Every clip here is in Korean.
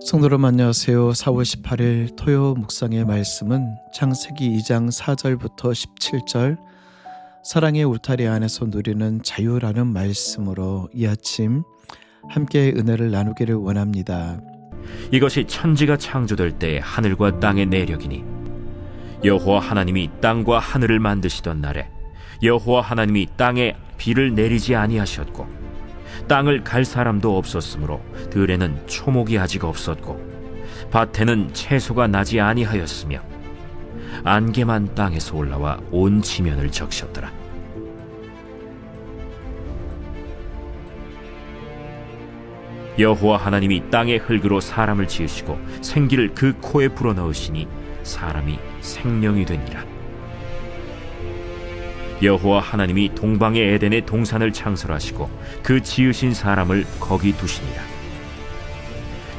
성도 여러분 안녕하세요. 4월 18일 토요 묵상의 말씀은 창세기 2장 4절부터 17절 사랑의 울타리 안에서 누리는 자유라는 말씀으로 이 아침 함께 은혜를 나누기를 원합니다. 이것이 천지가 창조될 때 하늘과 땅의 내력이니 여호와 하나님이 땅과 하늘을 만드시던 날에 여호와 하나님이 땅에 비를 내리지 아니하셨고 땅을 갈 사람도 없었으므로 들에는 초목이 아직 없었고 밭에는 채소가 나지 아니하였으며 안개만 땅에서 올라와 온 지면을 적셨더라. 여호와 하나님이 땅의 흙으로 사람을 지으시고 생기를 그 코에 불어넣으시니 사람이 생명이 되니라. 여호와 하나님이 동방의 에덴의 동산을 창설하시고 그 지으신 사람을 거기 두시니라.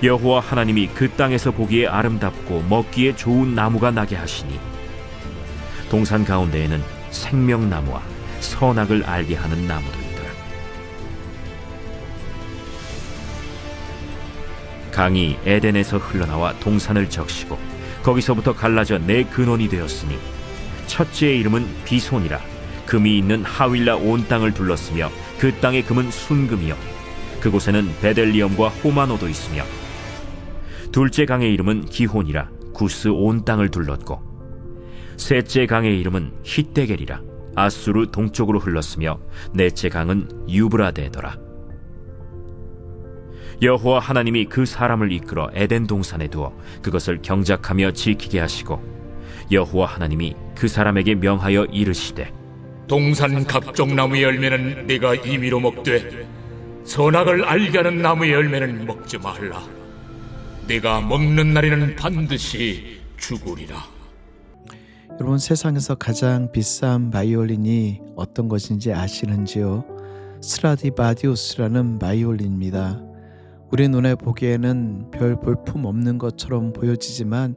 여호와 하나님이 그 땅에서 보기에 아름답고 먹기에 좋은 나무가 나게 하시니 동산 가운데에는 생명나무와 선악을 알게 하는 나무들이더라. 강이 에덴에서 흘러나와 동산을 적시고 거기서부터 갈라져 네 근원이 되었으니 첫째의 이름은 비손이라. 금이 있는 하윌라 온 땅을 둘렀으며 그 땅의 금은 순금이요 그곳에는 베델리엄과 호마노도 있으며 둘째 강의 이름은 기혼이라. 구스 온 땅을 둘렀고 셋째 강의 이름은 히데겔이라. 아수르 동쪽으로 흘렀으며 넷째 강은 유브라데더라. 여호와 하나님이 그 사람을 이끌어 에덴 동산에 두어 그것을 경작하며 지키게 하시고 여호와 하나님이 그 사람에게 명하여 이르시되 동산 각종 나무의 열매는 네가 임의로 먹되 선악을 알게 하는 나무의 열매는 먹지 말라. 네가 먹는 날에는 반드시 죽으리라. 여러분 세상에서 가장 비싼 바이올린이 어떤 것인지 아시는지요? 스트라디바리우스라는 바이올린입니다. 우리 눈에 보기에는 별 볼품 없는 것처럼 보여지지만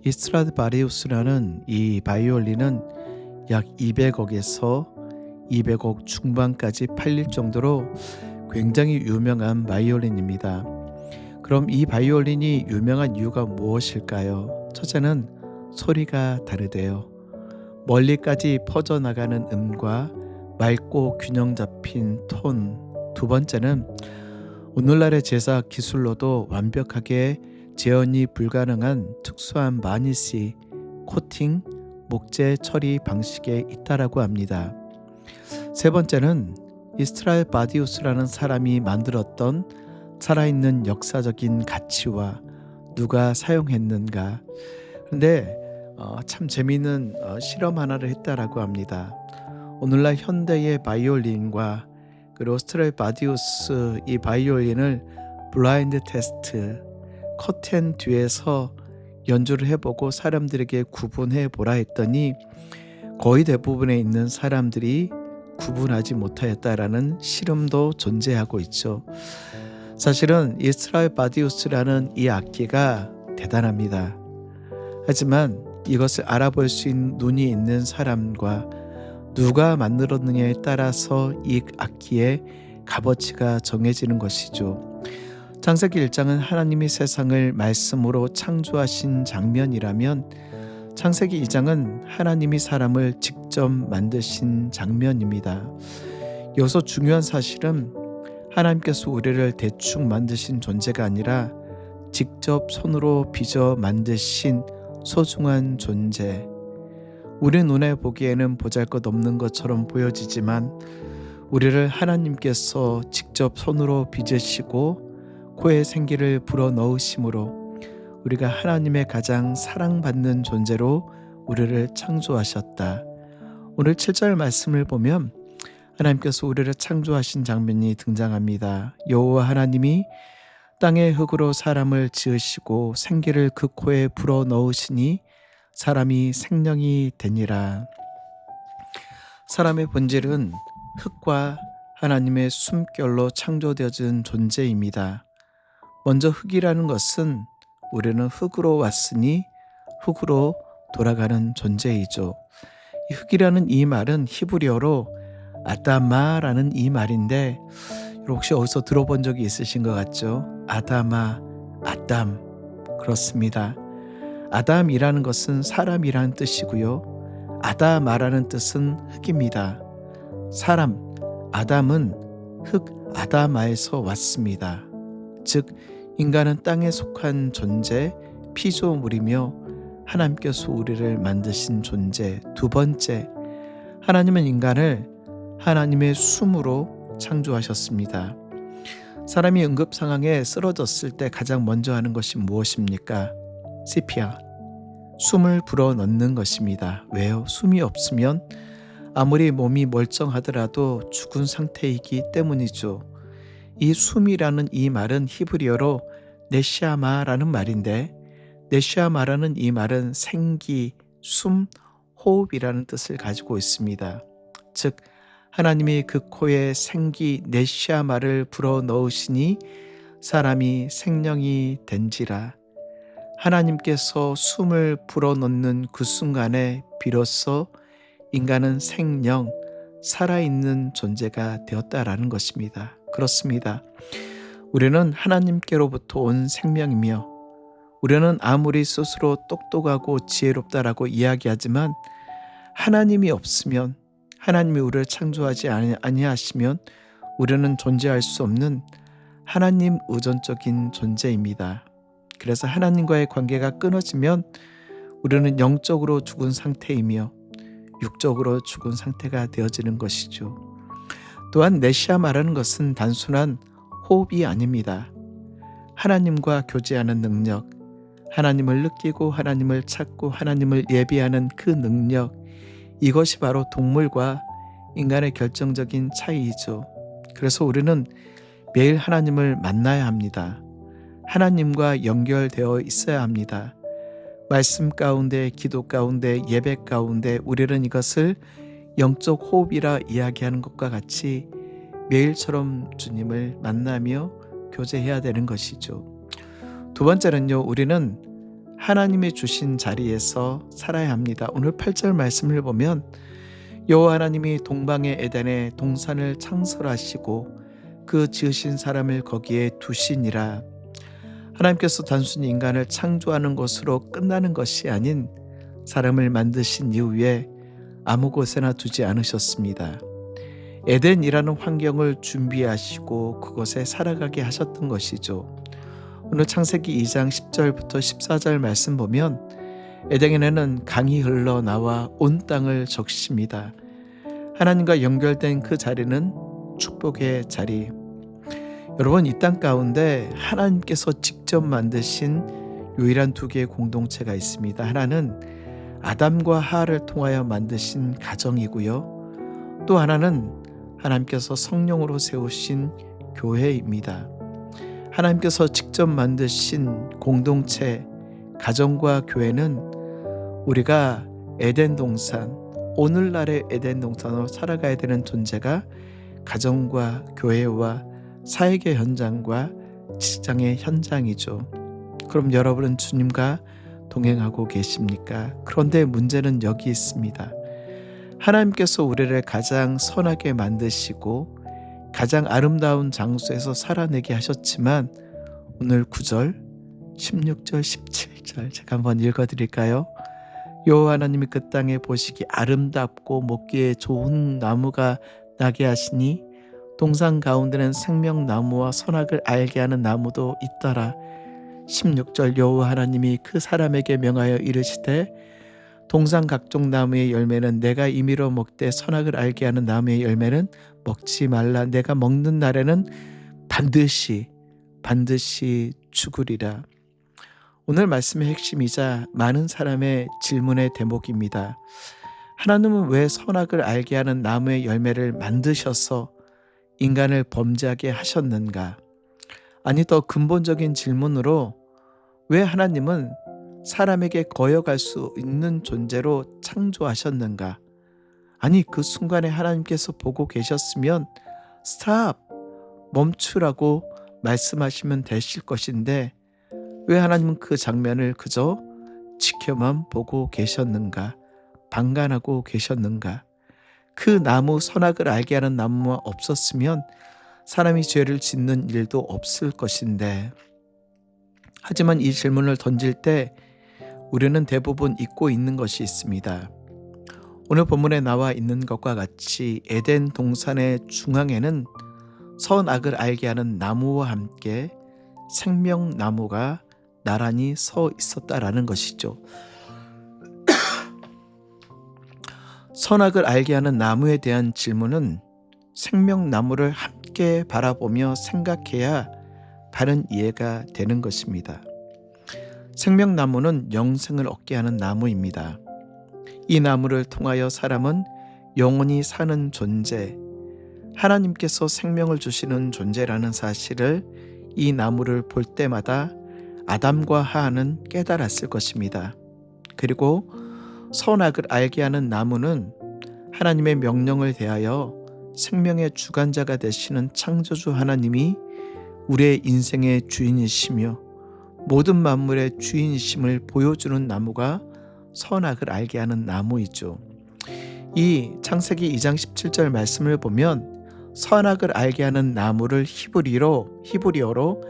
이 스트라디바리우스라는 이 바이올린은 약 200억에서 200억 중반까지 팔릴 정도로 굉장히 유명한 바이올린입니다. 그럼 이 바이올린이 유명한 이유가 무엇일까요? 첫째는 소리가 다르대요. 멀리까지 퍼져나가는 음과 맑고 균형 잡힌 톤. 두 번째는 오늘날의 제작 기술로도 완벽하게 재현이 불가능한 특수한 바니시, 코팅, 목재 처리 방식에 있다라고 합니다. 세 번째는 이 스트라디바리우스라는 사람이 만들었던 살아있는 역사적인 가치와 누가 사용했는가. 그런데 참 재미있는 실험 하나를 했다라고 합니다. 오늘날 현대의 바이올린과 그리고 스트라디바리우스 이 바이올린을 블라인드 테스트 커튼 뒤에서 연주를 해보고 사람들에게 구분해 보라 했더니 거의 대부분에 있는 사람들이 구분하지 못하였다라는 실험도 존재하고 있죠. 사실은 이 스트라디바리우스라는 이 악기가 대단합니다. 하지만 이것을 알아볼 수 있는 눈이 있는 사람과 누가 만들었느냐에 따라서 이 악기의 값어치가 정해지는 것이죠. 창세기 1장은 하나님이 세상을 말씀으로 창조하신 장면이라면 창세기 2장은 하나님이 사람을 직접 만드신 장면입니다. 여기서 중요한 사실은 하나님께서 우리를 대충 만드신 존재가 아니라 직접 손으로 빚어 만드신 소중한 존재. 우리 눈에 보기에는 보잘것없는 것처럼 보여지지만 우리를 하나님께서 직접 손으로 빚으시고 코에 생기를 불어넣으심으로 우리가 하나님의 가장 사랑받는 존재로 우리를 창조하셨다. 오늘 7절 말씀을 보면 하나님께서 우리를 창조하신 장면이 등장합니다. 여호와 하나님이 땅의 흙으로 사람을 지으시고 생기를 그 코에 불어넣으시니 사람이 생명이 되니라. 사람의 본질은 흙과 하나님의 숨결로 창조되어진 존재입니다. 먼저 흙이라는 것은 우리는 흙으로 왔으니 흙으로 돌아가는 존재이죠. 이 흙이라는 이 말은 히브리어로 아다마라는 이 말인데 혹시 어디서 들어본 적이 있으신 것 같죠? 아다마, 아담. 그렇습니다. 아담이라는 것은 사람이라는 뜻이고요. 아다마라는 뜻은 흙입니다. 사람, 아담은 흙 아다마에서 왔습니다. 즉 인간은 땅에 속한 존재, 피조물이며 하나님께서 우리를 만드신 존재. 두 번째, 하나님은 인간을 하나님의 숨으로 창조하셨습니다. 사람이 응급 상황에 쓰러졌을 때 가장 먼저 하는 것이 무엇입니까? CPR, 숨을 불어넣는 것입니다. 왜요? 숨이 없으면 아무리 몸이 멀쩡하더라도 죽은 상태이기 때문이죠. 이 숨이라는 이 말은 히브리어로 네시아마라는 말인데, 네시아마라는 이 말은 생기, 숨, 호흡이라는 뜻을 가지고 있습니다. 즉 하나님이 그 코에 생기 네시아마를 불어넣으시니 사람이 생명이 된지라. 하나님께서 숨을 불어넣는 그 순간에 비로소 인간은 생명, 살아있는 존재가 되었다라는 것입니다. 그렇습니다. 우리는 하나님께로부터 온 생명이며, 우리는 아무리 스스로 똑똑하고 지혜롭다라고 이야기하지만 하나님이 없으면, 하나님이 우리를 창조하지 아니하시면 우리는 존재할 수 없는 하나님 의존적인 존재입니다. 그래서 하나님과의 관계가 끊어지면 우리는 영적으로 죽은 상태이며 육적으로 죽은 상태가 되어지는 것이죠. 또한 네시아마라는 것은 단순한 호흡이 아닙니다. 하나님과 교제하는 능력, 하나님을 느끼고 하나님을 찾고 하나님을 예비하는 그 능력, 이것이 바로 동물과 인간의 결정적인 차이이죠. 그래서 우리는 매일 하나님을 만나야 합니다. 하나님과 연결되어 있어야 합니다. 말씀 가운데, 기도 가운데, 예배 가운데 우리는 이것을 영적 호흡이라 이야기하는 것과 같이 매일처럼 주님을 만나며 교제해야 되는 것이죠. 두 번째는요, 우리는 하나님이 주신 자리에서 살아야 합니다. 오늘 8절 말씀을 보면 여호와 하나님이 동방의 에덴에 동산을 창설하시고 그 지으신 사람을 거기에 두시니라. 하나님께서 단순히 인간을 창조하는 것으로 끝나는 것이 아닌 사람을 만드신 이후에 아무 곳에나 두지 않으셨습니다. 에덴이라는 환경을 준비하시고 그곳에 살아가게 하셨던 것이죠. 오늘 창세기 2장 10절부터 14절 말씀 보면 에덴에는 강이 흘러나와 온 땅을 적십니다. 하나님과 연결된 그 자리는 축복의 자리. 여러분, 이 땅 가운데 하나님께서 직접 만드신 유일한 두 개의 공동체가 있습니다. 하나는 아담과 하와를 통하여 만드신 가정이고요. 또 하나는 하나님께서 성령으로 세우신 교회입니다. 하나님께서 직접 만드신 공동체, 가정과 교회는 우리가 에덴 동산, 오늘날의 에덴 동산으로 살아가야 되는 존재가 가정과 교회와 사역의 현장과 직장의 현장이죠. 그럼 여러분은 주님과 동행하고 계십니까? 그런데 문제는 여기 있습니다. 하나님께서 우리를 가장 선하게 만드시고 가장 아름다운 장소에서 살아내게 하셨지만 오늘 9절, 16절, 17절 제가 한번 읽어드릴까요? 여호와 하나님이 그 땅에 보시기 아름답고 먹기에 좋은 나무가 나게 하시니 동산 가운데는 생명나무와 선악을 알게 하는 나무도 있더라. 16절 여호와 하나님이 그 사람에게 명하여 이르시되 동산 각종 나무의 열매는 내가 임의로 먹되 선악을 알게 하는 나무의 열매는 먹지 말라. 내가 먹는 날에는 반드시 죽으리라. 오늘 말씀의 핵심이자 많은 사람의 질문의 대목입니다. 하나님은 왜 선악을 알게 하는 나무의 열매를 만드셔서 인간을 범죄하게 하셨는가? 아니, 더 근본적인 질문으로 왜 하나님은 사람에게 거역할 수 있는 존재로 창조하셨는가? 아니, 그 순간에 하나님께서 보고 계셨으면 스탑! 멈추라고 말씀하시면 되실 것인데 왜 하나님은 그 장면을 그저 지켜만 보고 계셨는가? 방관하고 계셨는가? 그 나무, 선악을 알게 하는 나무가 없었으면 사람이 죄를 짓는 일도 없을 것인데 하지만 이 질문을 던질 때 우리는 대부분 잊고 있는 것이 있습니다. 오늘 본문에 나와 있는 것과 같이 에덴 동산의 중앙에는 선악을 알게 하는 나무와 함께 생명나무가 나란히 서 있었다라는 것이죠. 선악을 알게 하는 나무에 대한 질문은 생명나무를 함께 바라보며 생각해야 바른 이해가 되는 것입니다. 생명나무는 영생을 얻게 하는 나무입니다. 이 나무를 통하여 사람은 영원히 사는 존재, 하나님께서 생명을 주시는 존재라는 사실을 이 나무를 볼 때마다 아담과 하하는 깨달았을 것입니다. 그리고 선악을 알게 하는 나무는 하나님의 명령을 대하여 생명의 주관자가 되시는 창조주 하나님이 우리의 인생의 주인이시며 모든 만물의 주인이심을 보여주는 나무가 선악을 알게 하는 나무이죠. 이 창세기 2장 17절 말씀을 보면 선악을 알게 하는 나무를 히브리어로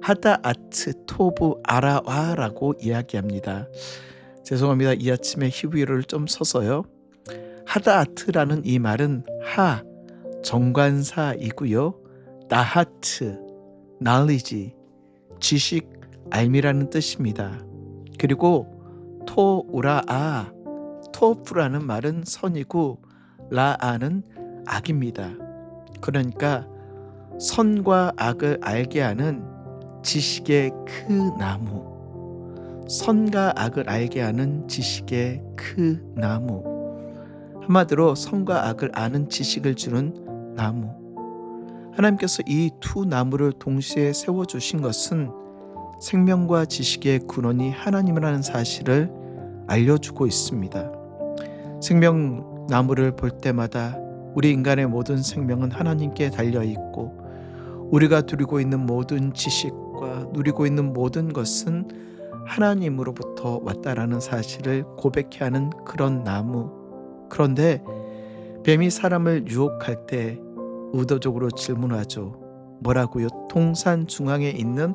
하다아트 토브 아라와라고 이야기합니다. 죄송합니다. 이 아침에 히브리어를 좀 써서요. 하다아트라는 이 말은 정관사이고요. 나하트, knowledge, 지식, 알미라는 뜻입니다. 그리고 토우라아, 토프라는 말은 선이고 라아는 악입니다. 그러니까 선과 악을 알게 하는 지식의 그 나무, 선과 악을 알게 하는 지식의 그 나무, 한마디로 선과 악을 아는 지식을 주는 나무. 하나님께서 이 두 나무를 동시에 세워주신 것은 생명과 지식의 근원이 하나님이라는 사실을 알려주고 있습니다. 생명나무를 볼 때마다 우리 인간의 모든 생명은 하나님께 달려있고 우리가 누리고 있는 모든 지식과 누리고 있는 모든 것은 하나님으로부터 왔다라는 사실을 고백해야 하는 그런 나무. 그런데 뱀이 사람을 유혹할 때 의도적으로 질문하죠. 뭐라고요? 동산 중앙에 있는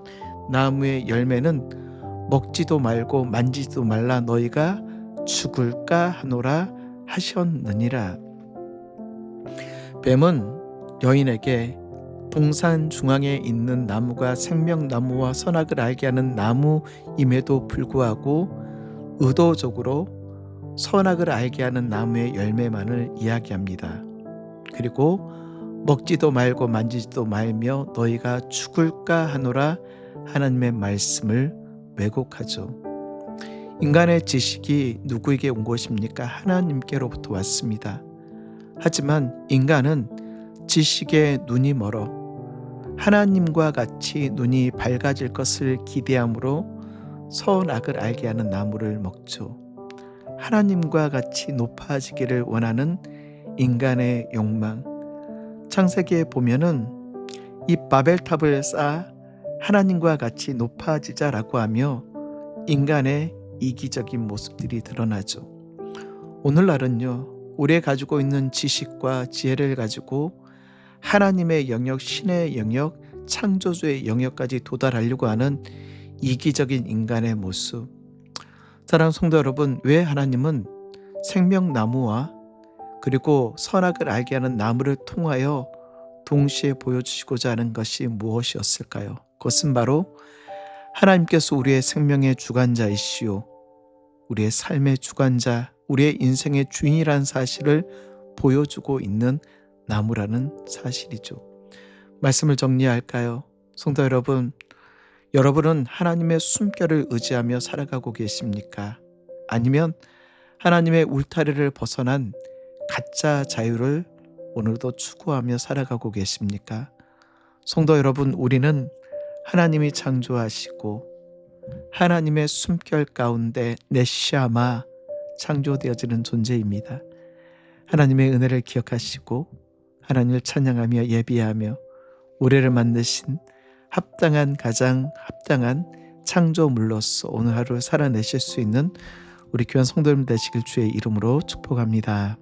나무의 열매는 먹지도 말고 만지지도 말라 너희가 죽을까 하노라 하셨느니라. 뱀은 여인에게 동산 중앙에 있는 나무가 생명나무와 선악을 알게 하는 나무임에도 불구하고 의도적으로 선악을 알게 하는 나무의 열매만을 이야기합니다. 그리고 먹지도 말고 만지지도 말며 너희가 죽을까 하노라 하나님의 말씀을 왜곡하죠. 인간의 지식이 누구에게 온 것입니까? 하나님께로부터 왔습니다. 하지만 인간은 지식의 눈이 멀어 하나님과 같이 눈이 밝아질 것을 기대함으로 선악을 알게 하는 나무를 먹죠. 하나님과 같이 높아지기를 원하는 인간의 욕망. 창세기에 보면은 이 바벨탑을 쌓아 하나님과 같이 높아지자라고 하며 인간의 이기적인 모습들이 드러나죠. 오늘날은요, 우리가 가지고 있는 지식과 지혜를 가지고 하나님의 영역, 신의 영역, 창조주의 영역까지 도달하려고 하는 이기적인 인간의 모습. 사랑하는 성도 여러분, 왜 하나님은 생명나무와 그리고 선악을 알게 하는 나무를 통하여 동시에 보여주시고자 하는 것이 무엇이었을까요? 그것은 바로 하나님께서 우리의 생명의 주관자이시오, 우리의 삶의 주관자, 우리의 인생의 주인이라는 사실을 보여주고 있는 나무라는 사실이죠. 말씀을 정리할까요? 성도 여러분, 여러분은 하나님의 숨결을 의지하며 살아가고 계십니까? 아니면 하나님의 울타리를 벗어난 가짜 자유를 오늘도 추구하며 살아가고 계십니까? 성도 여러분, 우리는 하나님이 창조하시고 하나님의 숨결 가운데 네샤마 창조되어지는 존재입니다. 하나님의 은혜를 기억하시고 하나님을 찬양하며 예비하며 우리를 만드신 합당한 가장 합당한 창조물로서 오늘 하루 살아내실 수 있는 우리 귀한 성도님 되시길 주의 이름으로 축복합니다.